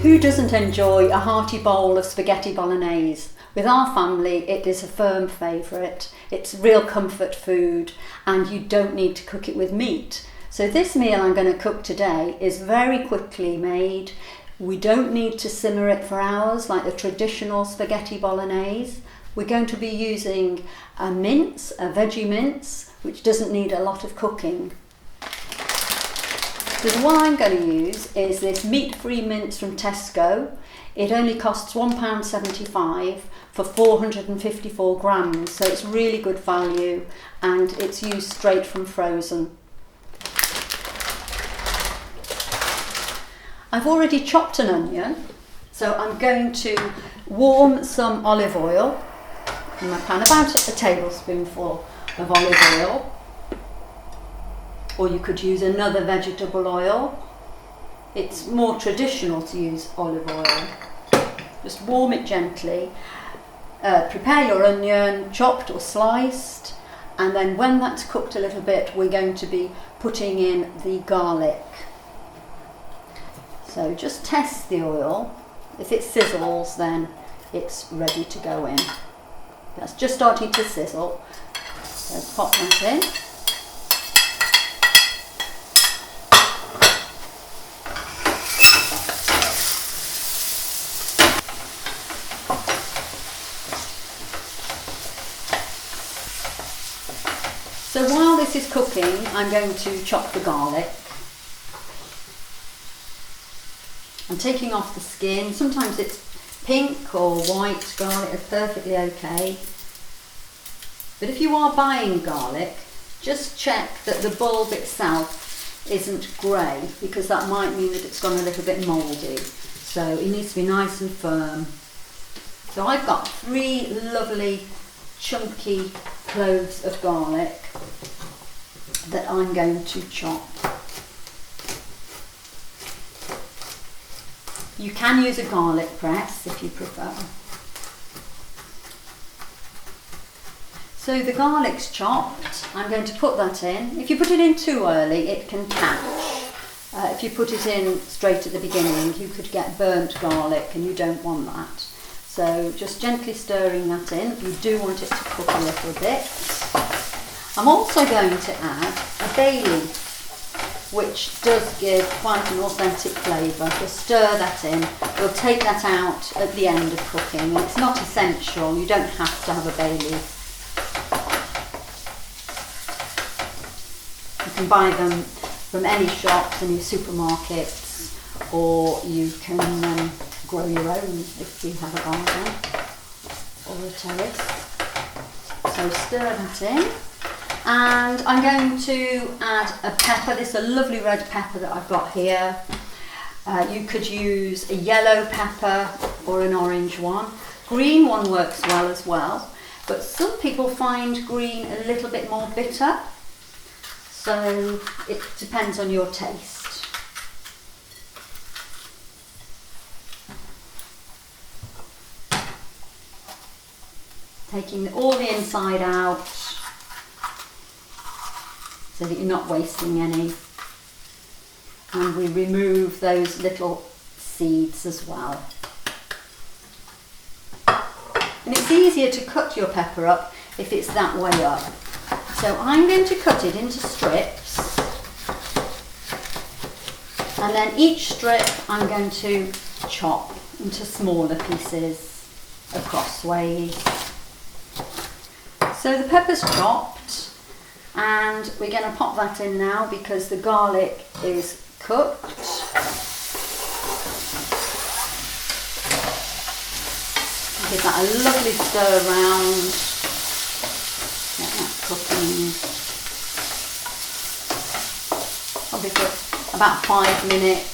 Who doesn't enjoy a hearty bowl of spaghetti bolognese? With our family, it is a firm favourite. It's real comfort food and you don't need to cook it with meat. So this meal I'm going to cook today is very quickly made. We don't need to simmer it for hours like the traditional spaghetti bolognese. We're going to be using a mince, a veggie mince, which doesn't need a lot of cooking. So the one I'm going to use is this meat-free mince from Tesco. It only costs £1.75 for 454 grams, so it's really good value and it's used straight from frozen. I've already chopped an onion, so I'm going to warm some olive oil in my pan, about a tablespoonful of olive oil. Or you could use another vegetable oil. It's more traditional to use olive oil. Just warm it gently. Prepare your onion, chopped or sliced, and then when that's cooked a little bit, we're going to be putting in the garlic. So just test the oil. If it sizzles, then it's ready to go in. That's just starting to sizzle. So pop that in. So while this is cooking, I'm going to chop the garlic. I'm taking off the skin. Sometimes it's pink or white garlic, is perfectly okay. But if you are buying garlic, just check that the bulb itself isn't grey, because that might mean that it's gone a little bit mouldy. So it needs to be nice and firm. So I've got 3 lovely chunky cloves of garlic that I'm going to chop. You can use a garlic press if you prefer. So the garlic's chopped. I'm going to put that in. If you put it in too early, it can catch. If you put it in straight at the beginning, you could get burnt garlic and you don't want that. So just gently stirring that in. You do want it to cook a little bit. I'm also going to add a bay leaf, which does give quite an authentic flavour. Just stir that in. We'll take that out at the end of cooking. It's not essential. You don't have to have a bay leaf. You can buy them from any shops, any supermarkets, or you can grow your own if you have a garden or a terrace. So stir that in. And I'm going to add a pepper. This is a lovely red pepper that I've got here. You could use a yellow pepper or an orange one. Green one works well as well, but some people find green a little bit more bitter. So it depends on your taste. Taking all the inside out, so that you're not wasting any. And we remove those little seeds as well. And it's easier to cut your pepper up if it's that way up. So I'm going to cut it into strips. And then each strip I'm going to chop into smaller pieces acrossways. So the pepper's chopped. And we're going to pop that in now because the garlic is cooked. Give that a lovely stir around. Get that cooking. Probably for about 5 minutes.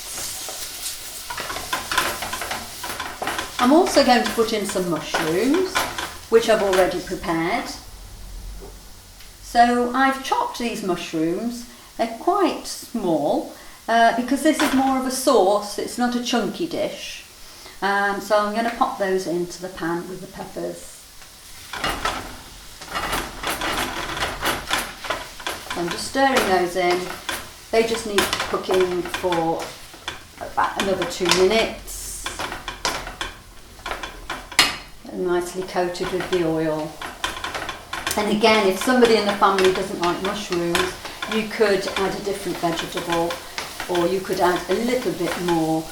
I'm also going to put in some mushrooms, which I've already prepared. So I've chopped these mushrooms. They're quite small because this is more of a sauce, it's not a chunky dish. So I'm going to pop those into the pan with the peppers. So I'm just stirring those in. They just need cooking for about another 2 minutes. nicely coated with the oil. And again, if somebody in the family doesn't like mushrooms, you could add a different vegetable, or you could add a little bit more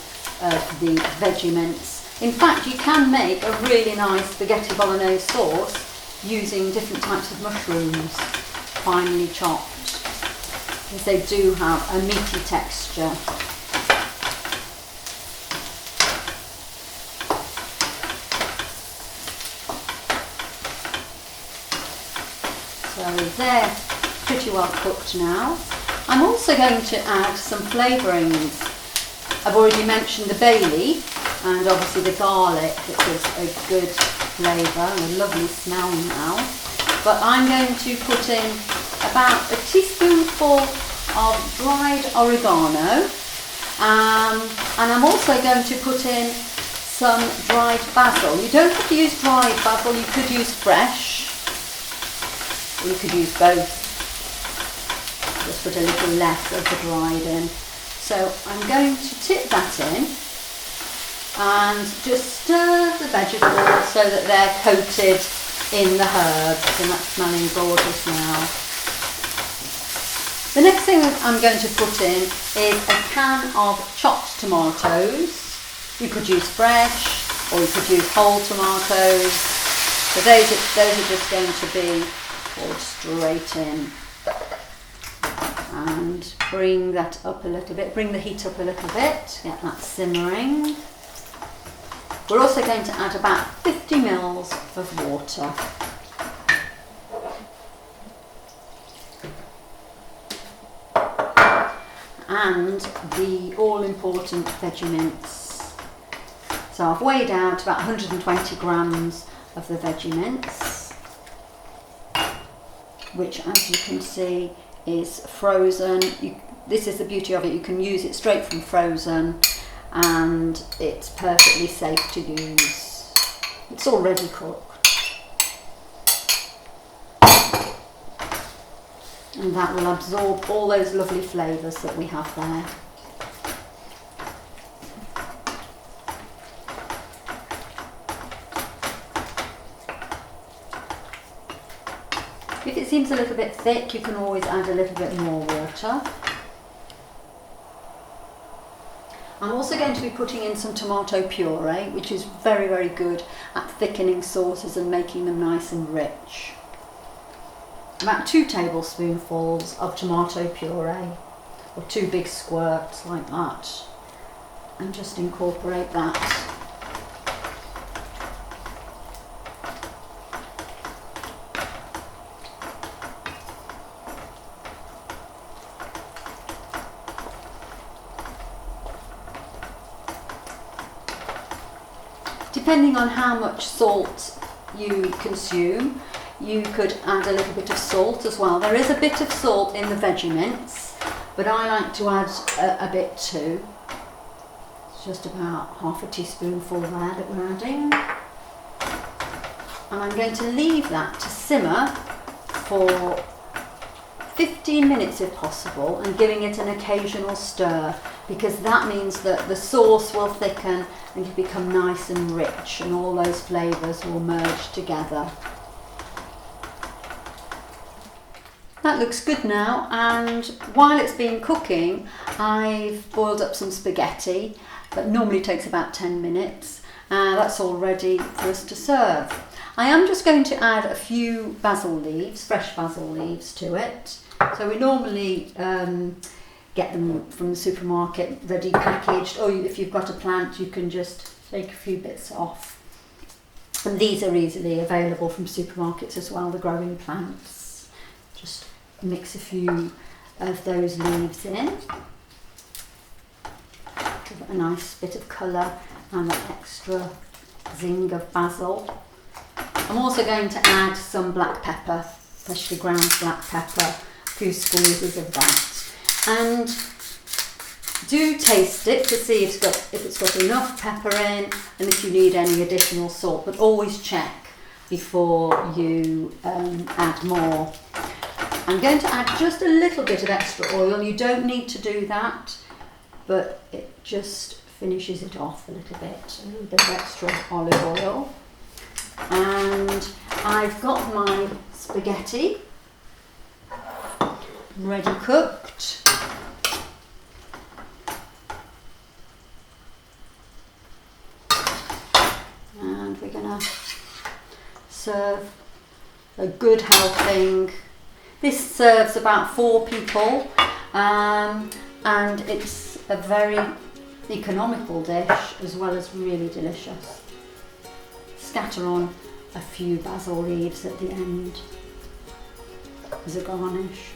of the veggie mince. In fact, you can make a really nice spaghetti bolognese sauce using different types of mushrooms, finely chopped, because they do have a meaty texture. So they're pretty well cooked now. I'm also going to add some flavourings. I've already mentioned the bay leaf and obviously the garlic, which is a good flavour and a lovely smell now. But I'm going to put in about a teaspoonful of dried oregano, and I'm also going to put in some dried basil. You don't have to use dried basil, you could use fresh, or you could use both. Just put a little less of the dried in. So I'm going to tip that in and just stir the vegetables so that they're coated in the herbs, and that's smelling gorgeous now. The next thing I'm going to put in is a can of chopped tomatoes. You could use fresh or you could use whole tomatoes. So those are just going to be poured straight in. And bring that up a little bit, bring the heat up a little bit, get that simmering. We're also going to add about 50 mils of water. And the all-important veggie mince. So I've weighed out about 120 grams of the veggie mince, which, as you can see, is frozen. This is the beauty of it, you can use it straight from frozen and it's perfectly safe to use. It's already cooked. And that will absorb all those lovely flavours that we have there. If it seems a little bit thick, you can always add a little bit more water. I'm also going to be putting in some tomato puree, which is very, very good at thickening sauces and making them nice and rich. About 2 tablespoonfuls of tomato puree, or 2 big squirts like that, and just incorporate that. Depending on how much salt you consume, you could add a little bit of salt as well. There is a bit of salt in the veggie mince, but I like to add a bit too. It's just about half a teaspoonful there that we're adding. And I'm going to leave that to simmer for 15 minutes if possible, and giving it an occasional stir, because that means that the sauce will thicken and you become nice and rich and all those flavours will merge together. That looks good now, and while it's been cooking I've boiled up some spaghetti that normally takes about 10 minutes. That's all ready for us to serve. I am just going to add a few basil leaves, fresh basil leaves to it. So we normally get them from the supermarket ready packaged, or if you've got a plant you can just take a few bits off. And these are easily available from supermarkets as well, the growing plants. Just mix a few of those leaves in. Give it a nice bit of colour and that extra zing of basil. I'm also going to add some black pepper, freshly ground black pepper, a few squeezes of that. And do taste it to see if it's got enough pepper in and if you need any additional salt, but always check before you add more. I'm going to add just a little bit of extra oil. You don't need to do that, but it just finishes it off a little bit of extra olive oil. And I've got my spaghetti ready cooked. And we're gonna serve a good helping. This serves about 4 people, and it's a very economical dish as well as really delicious. Scatter on a few basil leaves at the end as a garnish.